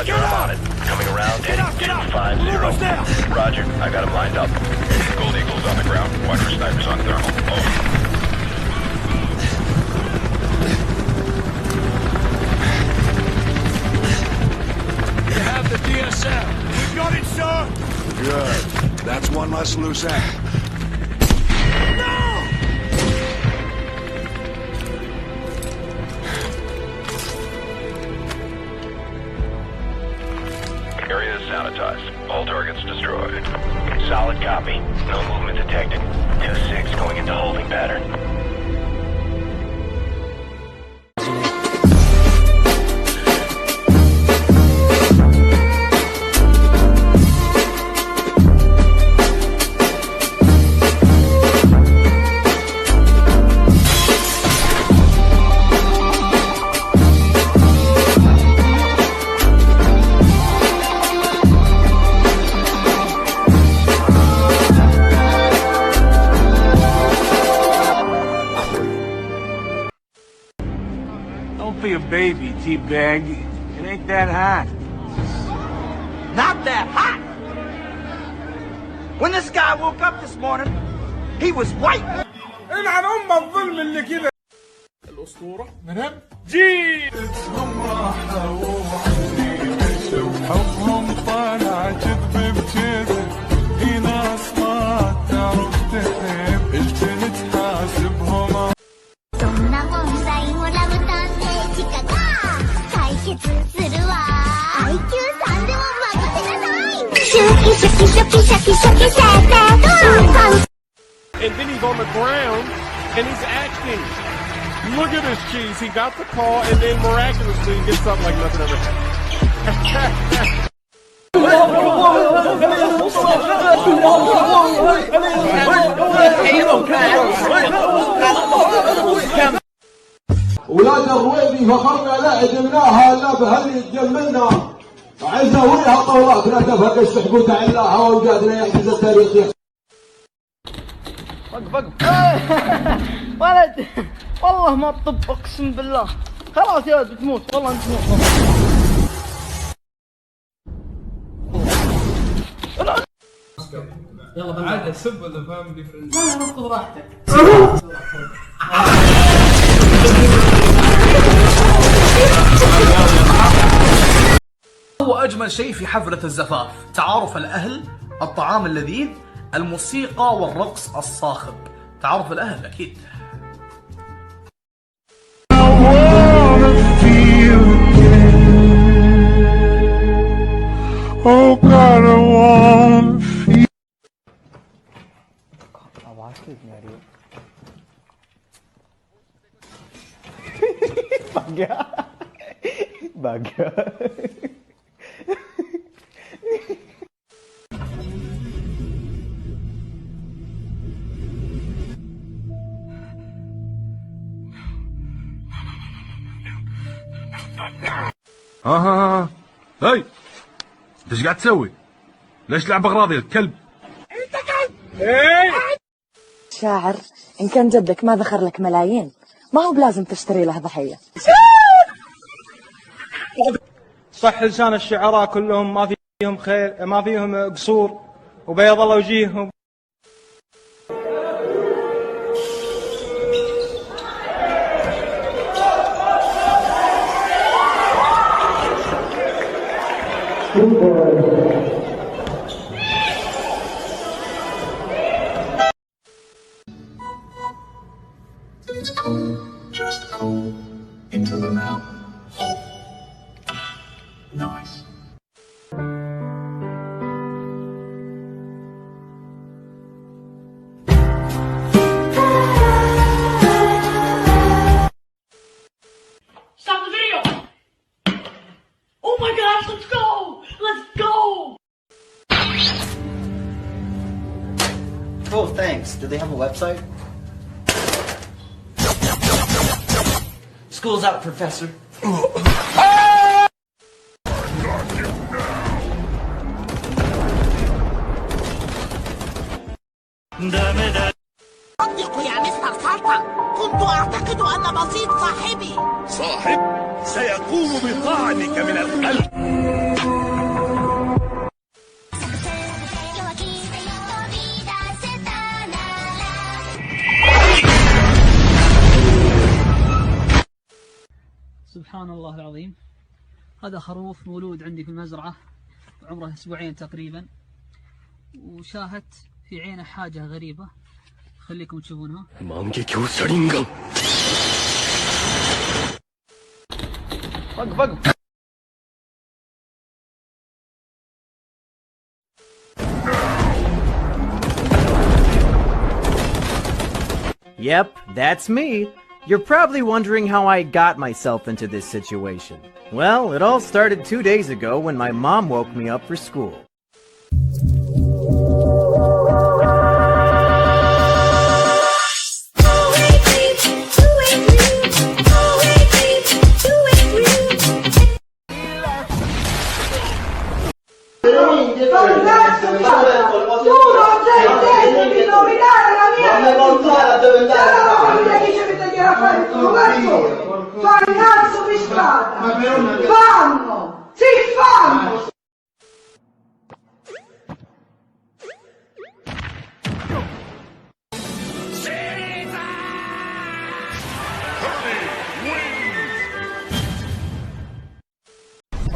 Roger, I'm on it. Coming around, heading 250. Roger, I got him lined up. Gold Eagle's on the ground. Watch for snipers on thermal. Over. You have the DSL. We got it, sir. Good. That's one less loose end. Area is sanitized. All targets destroyed. Solid copy. No movement detected. 2-6 going into holding pattern. Don't be a baby, T-Bag. It ain't that hot. Not that hot! When this guy woke up this morning, he was white! العن ام الظلم اللي كده. الأسطورة منهم جيل. حبهم طالع كذب بكذب. في ناس ما تعرف تحب. الكل تحاسبهم. そんな問題もラブ探偵チカが解決するわ IQ さんでも任せなさいシュキシュキシュキシュキシュキシャーター And then he's on the ground and he's acting. Look at this cheese. He got the call and then miraculously he gets up like nothing ever happened. ولاد الرويبي فخرنا لا عدمناها لا بهل يتجملنا عزويها طولات لا تفهق السحبوت علاها وجادنا يحجز التاريخ وقف ولد والله ما تطب اقسم بالله خلاص يا ولد بتموت والله انت تموت يلا بالعاده سب ولا فاميلي فريند؟ لا لا خذ راحتك هو أجمل شيء في حفلة الزفاف تعارف الأهل، الطعام اللذيذ، الموسيقى والرقص الصاخب. تعارف الأهل أكيد. Oh God, I wanna feel. Baga. ها هاي انت ايش قاعد تسوي؟ ليش تلعب اغراضي الكلب؟ انت كلب! شاعر ان كان جدك ما ذخر لك ملايين ما هو بلازم تشتري له ضحيه. صح لسان الشعراء كلهم ما فيهم خير ما فيهم قصور وبيض الله وجيههم. Just go into the mountain. Nice. Stop the video! Oh my gosh, let's go! Let's go! Oh, thanks. Do they have a website? School's out, Professor. صدقوا يا مستر سلطة كنت أعتقد أن بسيط صاحبي. صاحب سيقوم بطعنك من القلب. سبحان الله العظيم. هذا خروف مولود عندي في المزرعة، عمره 2 أسبوع تقريبا، وشاهدت في عينه حاجة غريبة، خليكم تشوفونها. وقف. Yep, that's me. You're probably wondering how I got myself into this situation. Well, it all started 2 days ago when my mom woke me up for school.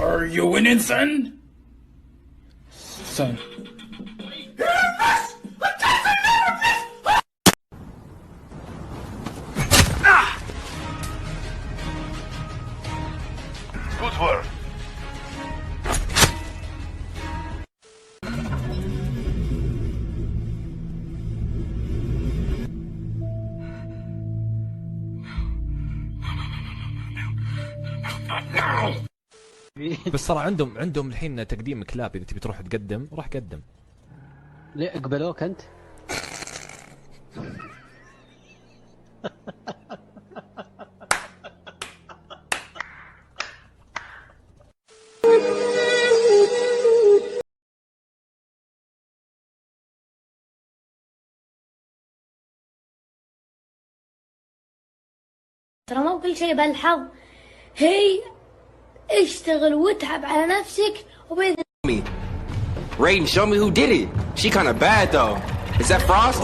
Are you winning, son? Son. Good work. بس ترى عندهم الحين تقديم كلاب، اذا تبي تروح تقدم روح قدم. ليه قبلوك انت؟ ترى مو كل شيء بالحظ، هي اشتغل واتعب على نفسك وبإذن. Raiden, show me who did it. She kinda bad though. Is that Frost?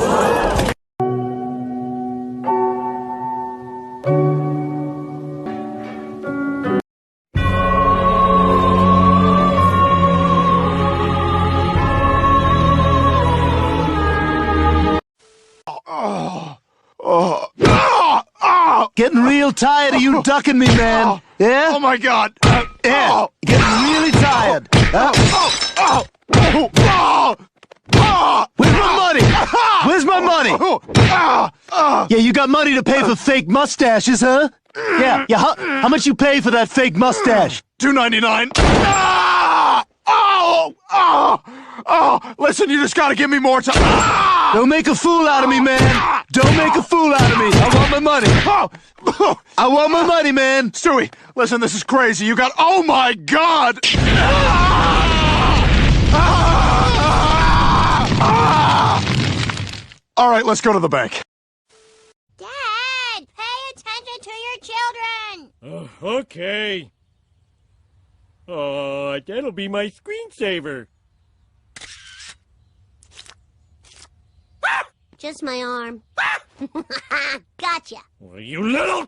Getting real tired of you ducking me, man. Yeah? Oh my God. Yeah. Getting really tired. Where's my money? Where's my money? Yeah, you got money to pay for fake mustaches, huh? Yeah. How much you pay for that fake mustache? $2.99. Listen, you just gotta give me more time. Don't make a fool out of me, man. Don't make a fool out of me. I want my money. I want my money, man. Stewie, listen, this is crazy. You got... Oh my God! All right, let's go to the bank. Dad, pay attention to your children. Okay. That'll be my screensaver. Just my arm. Gotcha. Well, you little...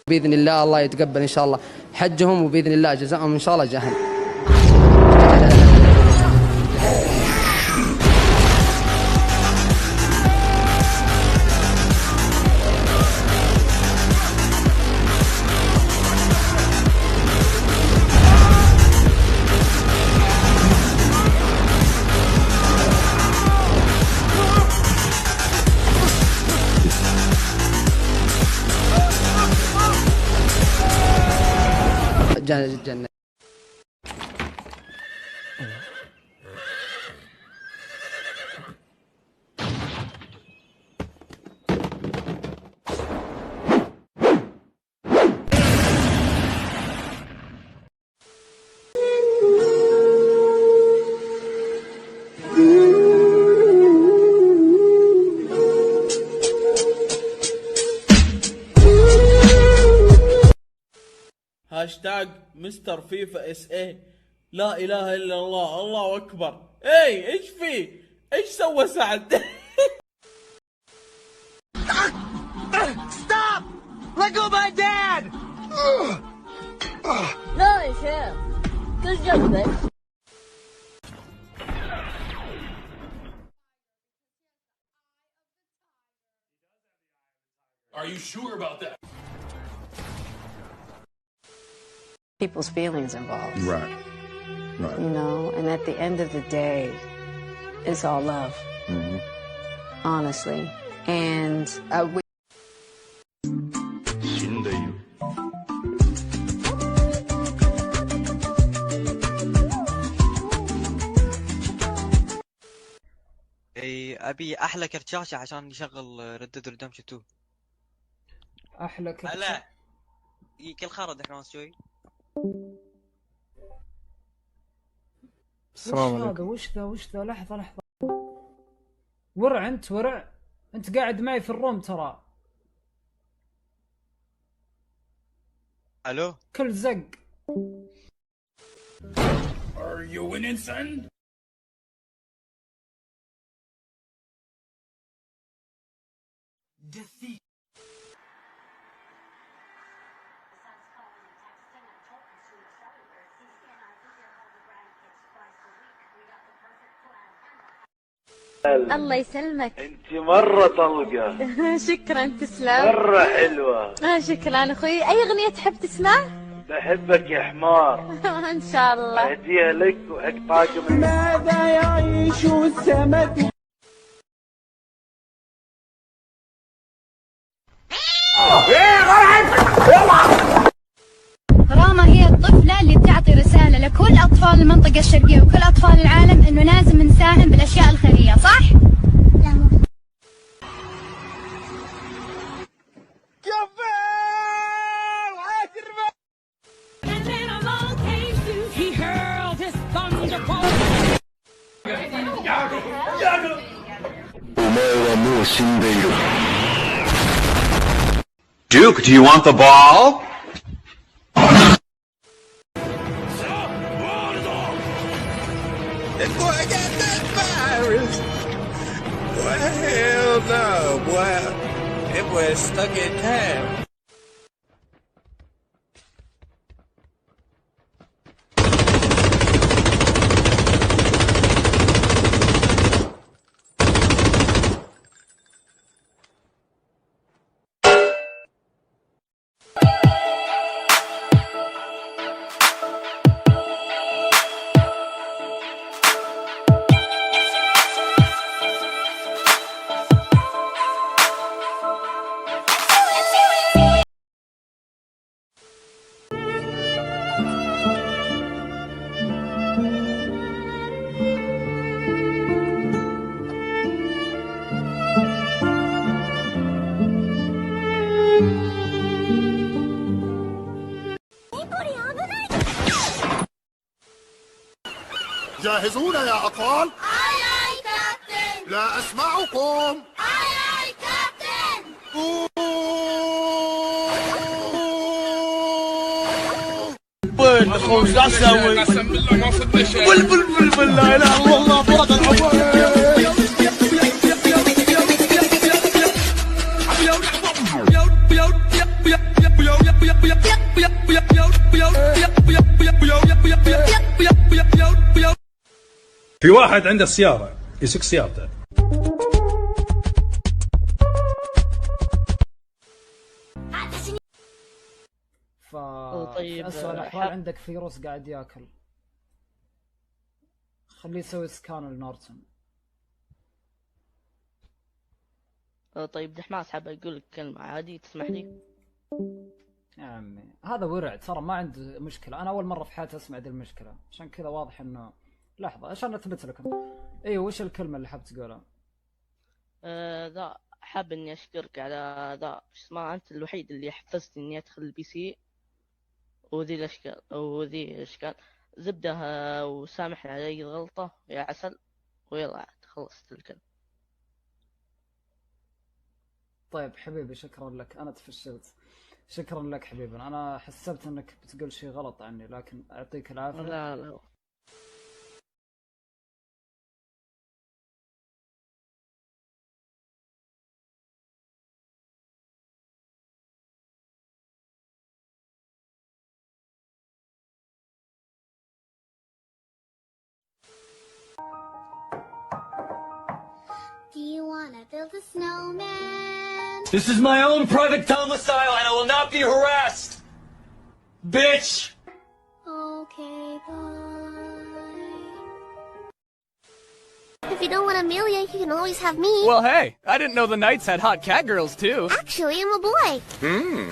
بإذن الله يتقبل إن شاء الله حجهم، وبإذن الله جزاهم إن شاء الله جهنم. جنة. هاشتاج مستر فيفا اس اي. لا اله الا الله، الله اكبر. اي ايش في؟ ايش سوى سعد؟ Stop! Let go of my dad! No, Chef. Good job, babe. Are you sure about that? People's feelings involved. Right. Right. You know, and at the end of the day, it's all love. Mm-hmm. Honestly. And we اي ابي احلى كرت شاشة عشان يشغل Red Dead Redemption 2. احلى كرت لا كل خرد احنا شوي. السلام عليكم. وش ذا لحظة ورع انت قاعد معي في الروم ترى. الو كل زق. Are you winning, son? Defeat. الله يسلمك. انت مرة طلقة. شكرا تسلم. مرة حلوة. شكرا اخوي. اي اغنية تحب تسمع؟ بحبك يا حمار. ان شاء الله. اهديها لك وحق طاقم. ماذا يعيش السمك؟ راما هي الطفلة اللي بتعطي رسالة لكل أطفال المنطقة الشرقية وكل أطفال العالم إنه لازم نساهم بالأشياء الخيرية، صح؟ Duke, do you want the ball? That boy got that virus. Boy, hell no, boy. That boy is stuck in time. جاهزون يا أطفال؟ لا أسمعكم. وين اخوي شو اسوي؟ بل لا اله الا الله فرق في واحد عنده سيارة يسوق سيارته. طيب أسوأ الأحوال عندك فيروس قاعد ياكل. خليه يسوي سكان لنورتون. طيب دحماس حاب اقول لك كلمة عادي تسمح لي؟ يا عمي هذا ورع ترى ما عنده مشكلة. أنا أول مرة في حياتي أسمع ذي المشكلة عشان كذا واضح إنه لحظة عشان أثبت لكم. أيوة وش الكلمة اللي حاب تقولها؟ ذا حاب إني أشكرك على ذا شو اسمه أنت الوحيد اللي حفزتني إني أدخل البي سي وذي الأشكال زبدة وسامحني على أي غلطة يا عسل ويلا خلصت الكلام. طيب حبيبي شكرا لك أنا تفشلت. شكرا لك حبيبي. انا حسبت انك بتقول شيء غلط عني، لكن يعطيك العافيه. لا لا. Do you wanna build a snowman? This is my own private domicile and I will not be harassed! Bitch! Okay, bye. If you don't want Amelia, you can always have me. Well, hey, I didn't know the Knights had hot cat girls too. Actually, I'm a boy. Hmm.